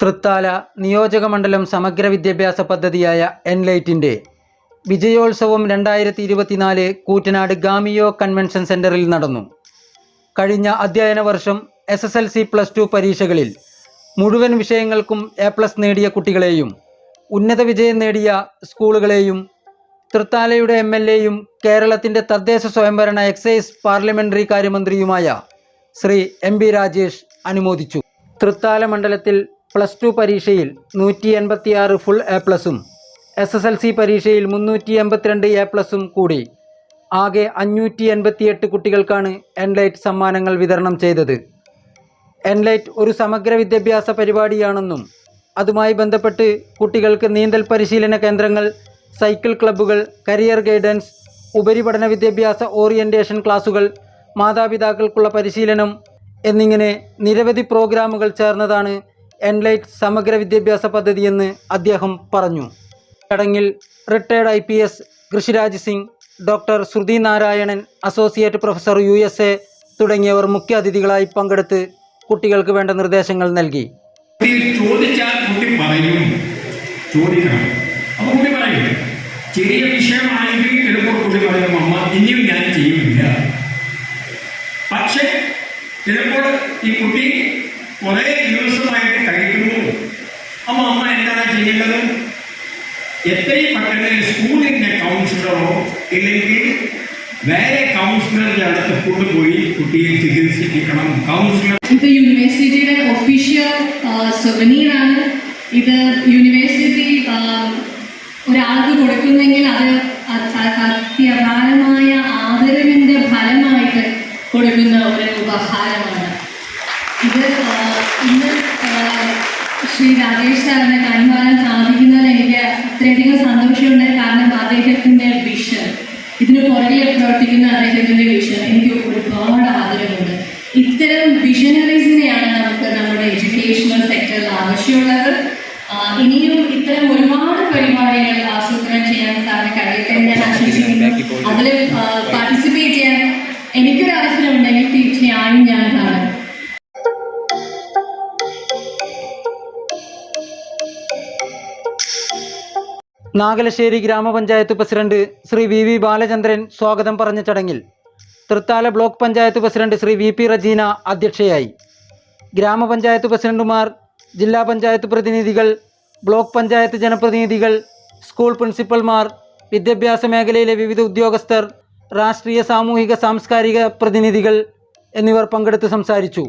തൃത്താല നിയോജക മണ്ഡലം സമഗ്ര വിദ്യാഭ്യാസ പദ്ധതിയായ എൻലൈറ്റിൻ്റെ വിജയോത്സവം 2024 കൂറ്റനാട് ഗാമിയോ കൺവെൻഷൻ സെൻ്ററിൽ നടന്നു. കഴിഞ്ഞ അധ്യയന വർഷം SSLC+2 പരീക്ഷകളിൽ മുഴുവൻ വിഷയങ്ങൾക്കും A+ നേടിയ കുട്ടികളെയും ഉന്നത വിജയം നേടിയ സ്കൂളുകളെയും തൃത്താലയുടെ MLAയും കേരളത്തിൻ്റെ തദ്ദേശ സ്വയംഭരണ എക്സൈസ് പാർലമെൻ്ററി കാര്യമന്ത്രിയുമായ ശ്രീ MB രാജേഷ് അനുമോദിച്ചു. തൃത്താല മണ്ഡലത്തിൽ +2 പരീക്ഷയിൽ 186 ഫുൾ A+ഉം SSLC പരീക്ഷയിൽ 382 A+ഉം കൂടി ആകെ 588 കുട്ടികൾക്കാണ് എൻലൈറ്റ് സമ്മാനങ്ങൾ വിതരണം ചെയ്തത്. എൻലൈറ്റ് ഒരു സമഗ്ര വിദ്യാഭ്യാസ പരിപാടിയാണെന്നും അതുമായി ബന്ധപ്പെട്ട് കുട്ടികൾക്ക് നീന്തൽ പരിശീലന കേന്ദ്രങ്ങൾ, സൈക്കിൾ ക്ലബ്ബുകൾ, കരിയർ ഗൈഡൻസ്, ഉപരിപഠന വിദ്യാഭ്യാസ ഓറിയൻറ്റേഷൻ ക്ലാസുകൾ, മാതാപിതാക്കൾക്കുള്ള പരിശീലനം എന്നിങ്ങനെ നിരവധി പ്രോഗ്രാമുകൾ ചേർന്നതാണ് എൻലൈറ്റ് സമഗ്ര വിദ്യാഭ്യാസ പദ്ധതിയെന്ന് അദ്ദേഹം പറഞ്ഞു. ചടങ്ങിൽ retired IPS Krishiraj Singh, doctor ശ്രുതി നാരായണൻ, അസോസിയേറ്റ് പ്രൊഫസർ USA തുടങ്ങിയവർ മുഖ്യ അതിഥികളായി പങ്കെടുത്ത് കുട്ടികൾക്ക് വേണ്ട നിർദ്ദേശങ്ങൾ നൽകി. ചെറിയ വിഷയമാണെങ്കിൽ ചിലപ്പോൾ കുട്ടി പറയും, അമ്മ ഇനിയും ഞാൻ ചെയ്യുന്നില്ല. പക്ഷെ ചിലപ്പോൾ ഈ കുട്ടി കുറേ ദിവസമായിട്ട് കഴിക്കുന്നു, അമ്മ എന്താണ് ചെയ്യുന്നത്? എത്രയും പെട്ടെന്ന് സ്കൂളിൻ്റെ കൗൺസിലറോ ഇല്ലെങ്കിൽ വേറെ കൗൺസിലറുടെ അടുത്ത് കൊണ്ടുപോയി കുട്ടിയെ ചികിത്സിക്കണം. കൗൺസിലർ ഇത് യൂണിവേഴ്സിറ്റിയുടെ ഒഫീഷ്യൽ സുവനീറാണ്. ഇത് യൂണിവേഴ്സിറ്റി ഒരാൾക്ക് കൊടുക്കുന്നെങ്കിൽ അത് അത്യപാരമായ ആദരവിൻ്റെ ഫലമായിട്ട് കൊടുക്കുന്ന ഒരു ഉപഹാരമാണ്. ഇത് ഇന്ന് ശ്രീ രാജേഷ് സാറിനെ കൈമാറാൻ സാധിക്കുന്നത് എനിക്ക് അത്രയധികം സന്തോഷമുണ്ട്. കാരണം അദ്ദേഹത്തിൻ്റെ വിഷൻ, ഇതിന് പുറകിൽ പ്രവർത്തിക്കുന്ന അദ്ദേഹത്തിൻ്റെ വിഷൻ എനിക്ക് ഒരുപാട് ആദരവുണ്ട്. ഇത്തരം വിഷനറീസിനെയാണ് നമുക്ക് നമ്മുടെ എഡ്യൂക്കേഷണൽ സെക്ടറിൽ ആവശ്യമുള്ളത്. ഇനിയും ഇത്തരം ഒരുപാട് പരിപാടികൾ ആസൂത്രണം ചെയ്യാൻ സാറിന് കഴിയട്ടെ ഞാൻ ആശംസിക്കുന്നു. അതിൽ പാർട്ടിസിപ്പേറ്റ് ചെയ്യാൻ എനിക്കൊരു അവസരമുണ്ടെങ്കിൽ തീർച്ചയായും ഞാൻ കാണും. നാഗലശ്ശേരി ഗ്രാമപഞ്ചായത്ത് പ്രസിഡന്റ് ശ്രീ VV ബാലചന്ദ്രൻ സ്വാഗതം പറഞ്ഞ ചടങ്ങിൽ Thrithala block panchayat president Shri VP Rajeena അധ്യക്ഷയായി. ഗ്രാമപഞ്ചായത്ത് പ്രസിഡന്റുമാർ, ജില്ലാ പഞ്ചായത്ത് പ്രതിനിധികൾ, ബ്ലോക്ക് പഞ്ചായത്ത് ജനപ്രതിനിധികൾ, സ്കൂൾ പ്രിൻസിപ്പൽമാർ, വിദ്യാഭ്യാസ മേഖലയിലെ വിവിധ ഉദ്യോഗസ്ഥർ, രാഷ്ട്രീയ, സാമൂഹിക, സാംസ്കാരിക പ്രതിനിധികൾ എന്നിവർ പങ്കെടുത്ത് സംസാരിച്ചു.